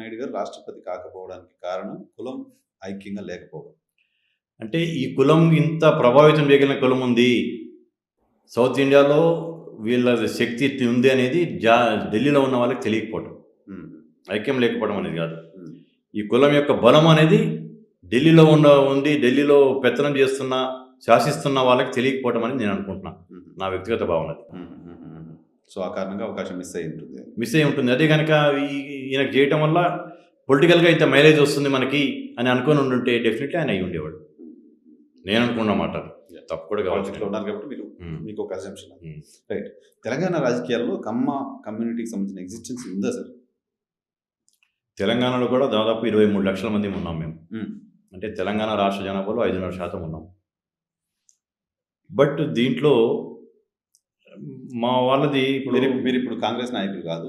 నాయుడు గారు రాష్ట్రపతి కాకపోవడానికి కారణం కులం ఐక్యంగా లేకపోవడం. అంటే ఈ కులం ఇంత ప్రభావితం చేయగలిగిన కులం ఉంది, సౌత్ ఇండియాలో వీళ్ళ శక్తి ఉంది అనేది ఢిల్లీలో ఉన్న వాళ్ళకి తెలియకపోవడం, ఐక్యం లేకపోవడం అనేది కాదు. ఈ కులం యొక్క బలం అనేది ఢిల్లీలో ఉంది, ఢిల్లీలో పెత్తనం చేస్తున్న శాసిస్తున్న వాళ్ళకి తెలియకపోవడం అని నేను అనుకుంటున్నాను, నా వ్యక్తిగత భావన. సో ఆ కారణంగా అవకాశం మిస్ అయి ఉంటుంది. అదే కనుక ఈయనకు చేయటం వల్ల పొలిటికల్గా ఇంత మైలేజ్ వస్తుంది మనకి అని అనుకుని ఉండుంటే డెఫినెట్లీ ఆయన అయ్యి ఉండేవాడు, నేను అనుకున్నమాట. తప్పు కూడా కావచ్చు ఉన్నారు కాబట్టి మీకు ఒక అజంప్షన్. రైట్. తెలంగాణ రాజకీయాల్లో కమ్మ కమ్యూనిటీకి సంబంధించిన ఎగ్జిస్టెన్స్ ఉందా సార్? తెలంగాణలో కూడా దాదాపు 23 లక్షల మంది ఉన్నాం మేము. అంటే తెలంగాణ రాష్ట్ర జనాభాలో 5.5% ఉన్నాం. బట్ దీంట్లో మా వాళ్ళది మీరు ఇప్పుడు కాంగ్రెస్ నాయకులు కాదు,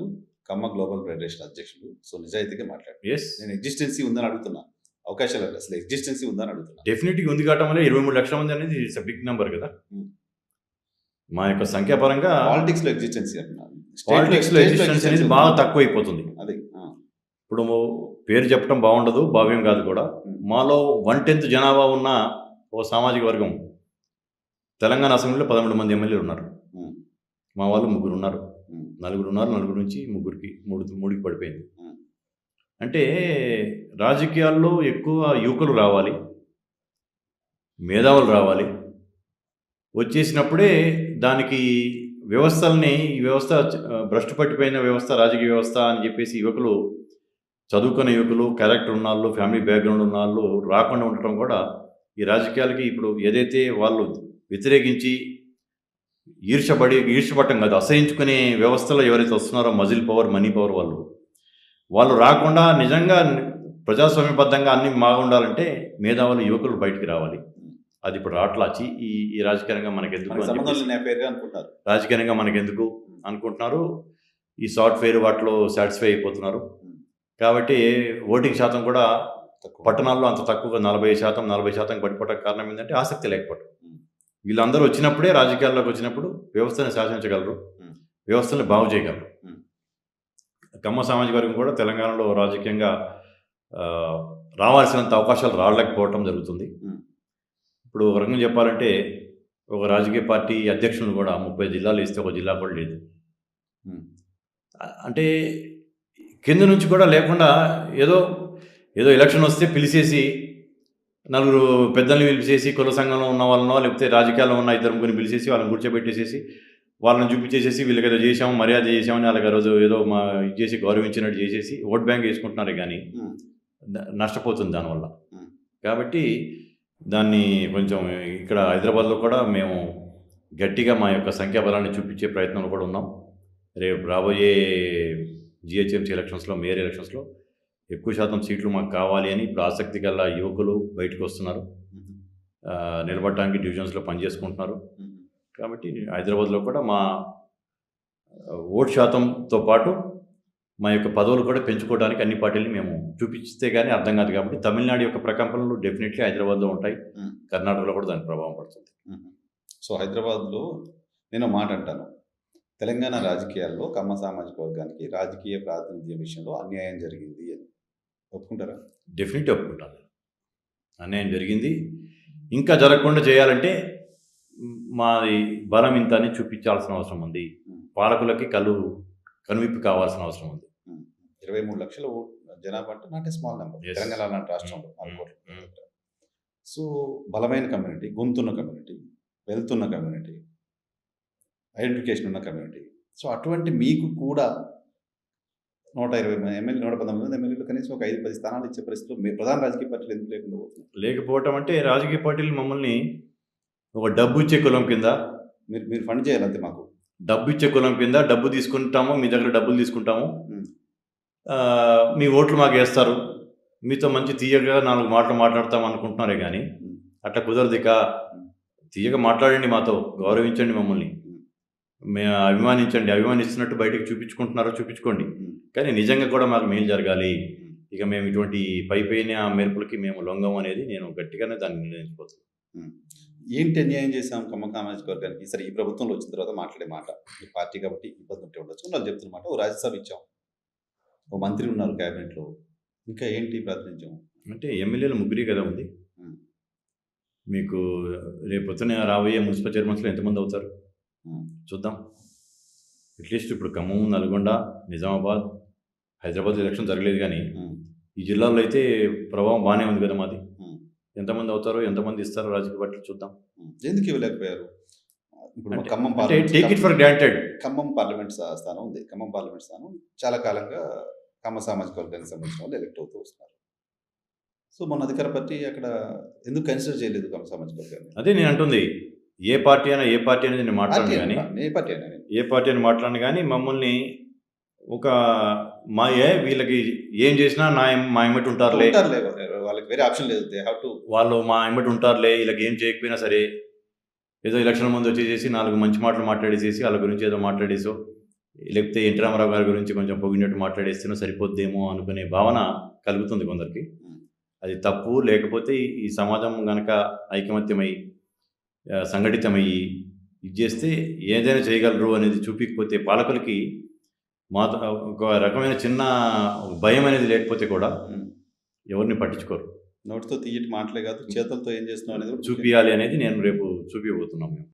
కమ్మ గ్లోబల్ ఫెడరేషన్ అధ్యక్షులు. సో నిజాయితీగా మాట్లాడు. నేను ఎగ్జిస్టెన్సీ ఉందని అడుగుతున్నా, అవకాశాలు అసలు ఎగ్జిస్టెన్సీ ఉందని అడుగుతున్నా. డెఫినెట్గా ఉంది కావటం వల్ల 23 లక్షల మంది అనేది ఇట్స్ బిగ్ నెంబర్ కదా. మా యొక్క సంఖ్యాపరంగా పాలిటిక్స్లో ఎగ్జిస్టెన్సీ అనేది బాగా తక్కువ అయిపోతుంది. అదే ఇప్పుడు పేరు చెప్పడం బాగుండదు, భావ్యం కాదు కూడా. మాలో 1/10 జనాభా ఉన్న ఓ సామాజిక వర్గం తెలంగాణ అసెంబ్లీలో 13 మంది ఎమ్మెల్యేలు ఉన్నారు. మా వాళ్ళు 3 ఉన్నారు, 4 ఉన్నారు. 4 నుంచి 3కి పడిపోయింది. అంటే రాజకీయాల్లో ఎక్కువ యువకులు రావాలి, మేధావులు రావాలి. వచ్చేసినప్పుడే దానికి వ్యవస్థల్ని, ఈ వ్యవస్థ భ్రష్టు పట్టిపోయిన వ్యవస్థ, రాజకీయ వ్యవస్థ అని చెప్పేసి యువకులు, చదువుకున్న యువకులు, క్యారెక్టర్ ఉన్నవాళ్ళు, ఫ్యామిలీ బ్యాక్గ్రౌండ్ ఉన్న వాళ్ళు రాకుండా ఉండటం కూడా ఈ రాజకీయాలకి ఇప్పుడు ఏదైతే వాళ్ళు వ్యతిరేకించి ఈర్షపడటం కాదు, అసహించుకునే వ్యవస్థలో ఎవరైతే వస్తున్నారో మజిల్ పవర్, మనీ పవర్, వాళ్ళు రాకుండా నిజంగా ప్రజాస్వామ్యబద్ధంగా అన్ని బాగుండాలంటే మేధావులు, యువకులు బయటికి రావాలి. అది ఇప్పుడు రాట్లాచి ఈ రాజకీయంగా మనకెందుకు, రాజకీయంగా మనకెందుకు అనుకుంటున్నారు. ఈ సాఫ్ట్వేర్ వాటిలో సాటిస్ఫై అయిపోతున్నారు. కాబట్టి ఓటింగ్ శాతం కూడా పట్టణాల్లో అంత తక్కువగా 40% పడిపోవడానికి కారణం ఏంటంటే ఆసక్తి లేకపోవడం. వీళ్ళందరూ వచ్చినప్పుడే, రాజకీయాల్లోకి వచ్చినప్పుడు వ్యవస్థని శాసించగలరు, వ్యవస్థని బాగు చేయగలరు. కమ్మ సామాజిక వర్గం కూడా తెలంగాణలో రాజకీయంగా రావాల్సినంత అవకాశాలు రాలేకపోవటం జరుగుతుంది. ఇప్పుడు ఒక రకంగా చెప్పాలంటే ఒక రాజకీయ పార్టీ అధ్యక్షులు కూడా 30 జిల్లాలు ఇస్తే ఒక జిల్లా కూడా లేదు. అంటే కింద నుంచి కూడా లేకుండా ఏదో ఎలక్షన్ వస్తే పిలిచేసి 4 పెద్దల్ని పిలిచేసి, కుల సంఘంలో ఉన్న వాళ్ళనో లేకపోతే రాజకీయాల్లో ఉన్న 2-3 పిలిచేసి వాళ్ళని కూర్చోబెట్టేసేసి వాళ్ళని చూపించేసేసి వీళ్ళకి ఏదో చేసాము, మర్యాద చేసామని వాళ్ళకి రోజు ఏదో ఇది చేసి గౌరవించినట్టు చేసేసి ఓట్ బ్యాంక్ వేసుకుంటున్నారే కానీ నష్టపోతుంది దానివల్ల. కాబట్టి దాన్ని కొంచెం ఇక్కడ హైదరాబాద్లో కూడా మేము గట్టిగా మా యొక్క సంఖ్యాబలాన్ని చూపించే ప్రయత్నంలో కూడా ఉన్నాం. రేపు రాబోయే జిహెచ్ఎంసీ ఎలక్షన్స్లో, మేయర్ ఎలక్షన్స్లో ఎక్కువ శాతం సీట్లు మాకు కావాలి అని ఇప్పుడు ఆసక్తి గల యువకులు బయటకు వస్తున్నారు, నిలబడటానికి డివిజన్స్లో పనిచేసుకుంటున్నారు. కాబట్టి హైదరాబాద్లో కూడా మా ఓటు శాతంతో పాటు మా యొక్క పదవులు కూడా పెంచుకోవడానికి అన్ని పార్టీలు మేము చూపిస్తే కానీ అర్థం కాదు. కాబట్టి తమిళనాడు యొక్క ప్రకంపనలు డెఫినెట్లీ హైదరాబాద్లో ఉంటాయి, కర్ణాటకలో కూడా దాని ప్రభావం పడుతుంది. సో హైదరాబాద్లో నేను మాట అంటాను, తెలంగాణ రాజకీయాల్లో కమ్మ సామాజిక వర్గానికి రాజకీయ ప్రాతినిధ్యం విషయంలో అన్యాయం జరిగింది అని ఒప్పుకుంటారా? డెఫినెట్లీ ఒప్పుకుంటాను. అన్యాయం జరిగింది. ఇంకా జరగకుండా చేయాలంటే మాది బలం ఇంత అని చూపించాల్సిన అవసరం ఉంది. పాలకులకి కనువిప్పు కావాల్సిన అవసరం ఉంది. 23 లక్షల జనాభా అంటే not a small number Telangana లాంటి రాష్ట్రంలో. సో బలమైన కమ్యూనిటీ, గొంతున్న కమ్యూనిటీ, వెళ్తున్న కమ్యూనిటీ, ఐడెంటిఫికేషన్ ఉన్న కమ్యూనిటీ. సో అటువంటి మీకు కూడా 120 ఎమ్మెల్యే, 119 ఎమ్మెల్యేలు కనీసం ఒక 5-10 స్థానాలు ఇచ్చే పరిస్థితుల్లో ప్రధాన రాజకీయ పార్టీలు ఎందుకు లేకుండా పోతున్నాయి? లేకపోవటం అంటే రాజకీయ పార్టీలు మమ్మల్ని ఒక డబ్బు ఇచ్చే కులం కింద మీరు ఫండ్ చేయాలంతే. మాకు డబ్బు ఇచ్చే కులం కింద డబ్బు తీసుకుంటాము, మీ దగ్గర డబ్బులు తీసుకుంటాము, మీ ఓట్లు మాకు వేస్తారు, మీతో మంచి తీయగా 4 మాటలు మాట్లాడతాం అనుకుంటున్నారే కానీ అట్లా కుదరదు. ఇక తీయగా మాట్లాడండి, మాతో గౌరవించండి, మమ్మల్ని అభిమానిస్తున్నట్టు బయటకు చూపించుకోండి. కానీ నిజంగా కూడా మాకు మేలు జరగాలి. ఇక మేము ఇటువంటి పైన మెరుపులకి మేము లొంగం అనేది నేను గట్టిగానే దాన్ని నిర్ణయించుకోవచ్చు. ఏంటి అన్యాయం చేశాం కమ్మ సామాజిక వర్గానికి? సరే, ఈ ప్రభుత్వంలో వచ్చిన తర్వాత మాట్లాడే మాట, ఈ పార్టీ కాబట్టి ఇబ్బంది ఉంటే ఉండొచ్చు, వాళ్ళు చెప్తున్నమాట. ఓ రాజ్యసభ ఇచ్చాం, ఓ మంత్రి ఉన్నారు క్యాబినెట్లో, ఇంకా ఏంటి ప్రాతినిధ్యం? అంటే ఎమ్మెల్యేలు ముగ్గురే కదా ఉంది. హ్మ్. మీకు రేపు పొద్దున రాబోయే మున్సిపల్ చైర్మన్స్‌లో ఎంతమంది అవుతారు? హ్మ్. చూద్దాం. అట్‌లీస్ట్ ఇప్పుడు ఖమ్మం, నల్గొండ, నిజామాబాద్, హైదరాబాద్‌లో ఎలక్షన్ జరగలేదు గానీ, హ్మ్. ఈ జిల్లాల్లో అయితే ప్రభావం బానే ఉంది కదా మాది. హ్మ్. ఎంతమంది అవుతారో, ఎంతమంది ఇస్తారో రాజకీయ పార్టీలు చూద్దాం. హ్మ్. ఎందుకు ఇవ్వలేకపోయారు? ఇప్పుడు అంటే ఖమ్మం అంటే parliament take it for granted. Khammam parliament స్థానం ఉంది. ఖమ్మం పార్లమెంట్ స్థానం చాలా కాలంగా కమ్మ సామాజిక వర్గానికి సంబంధించిన వాళ్ళు ఎలక్ట్ అవుతూ వస్తున్నారు. సో, మొన్న అధికార పార్టీ అక్కడ ఎందుకు కన్సిడర్ చేయలేదు కమ్మ సామాజిక వర్గాన్ని? అదే నేను అంటుంది. ఏ పార్టీ అనేది నేను పార్టీ మాట్లాడను గానీ, అని ఏ పార్టీ అయినా నేను. ఏ పార్టీ అని మాట్లాడను గానీ, మమ్మల్ని ఒక వీళ్ళకి ఏం చేసినా మా ఎమ్మట ఉంటారులే. ఉంటారులే వాళ్ళకి వేరే ఆప్షన్ లేదు. They have to. వాళ్ళు మా ఎమ్మట ఉంటారులే. ఈళ్ళకి ఏం చేయకపోయినా సరే, ఏదో ఎలక్షన్‌ల ముందు వచ్చేసేసి 4 మంచి మాటలు మాట్లాడేసేసి, ఆళ్ళ గురించి ఏదో మాట్లాడేసో, లేకపోతే ఎన్టీ రామారావు గారి గురించి కొంచెం పొగిడినట్టు మాట్లాడేస్తేనో సరిపోద్దేమో అనుకునే భావన కలుగుతుంది కొందరికి. హ్మ్. అది తప్పు. లేకపోతే ఈ సమాజం గనక ఐకమత్యమై, సంఘటితమయ్యి, ఇది చేస్తే ఏదైనా చేయగలరు అనేది చూపియకపోతే పాలకులకి మాతో ఒక రకమైన చిన్న భయం అనేది లేకపోతే కూడా హ్మ్. ఎవరిని పట్టించుకోరు. నోటితో తీయటి మాటలే కాదు, చేతులతో ఏం చేస్తున్నావు అనేది కూడా చూపియాలి అనేది నేను రేపు చూపియబోతున్నాం మేము.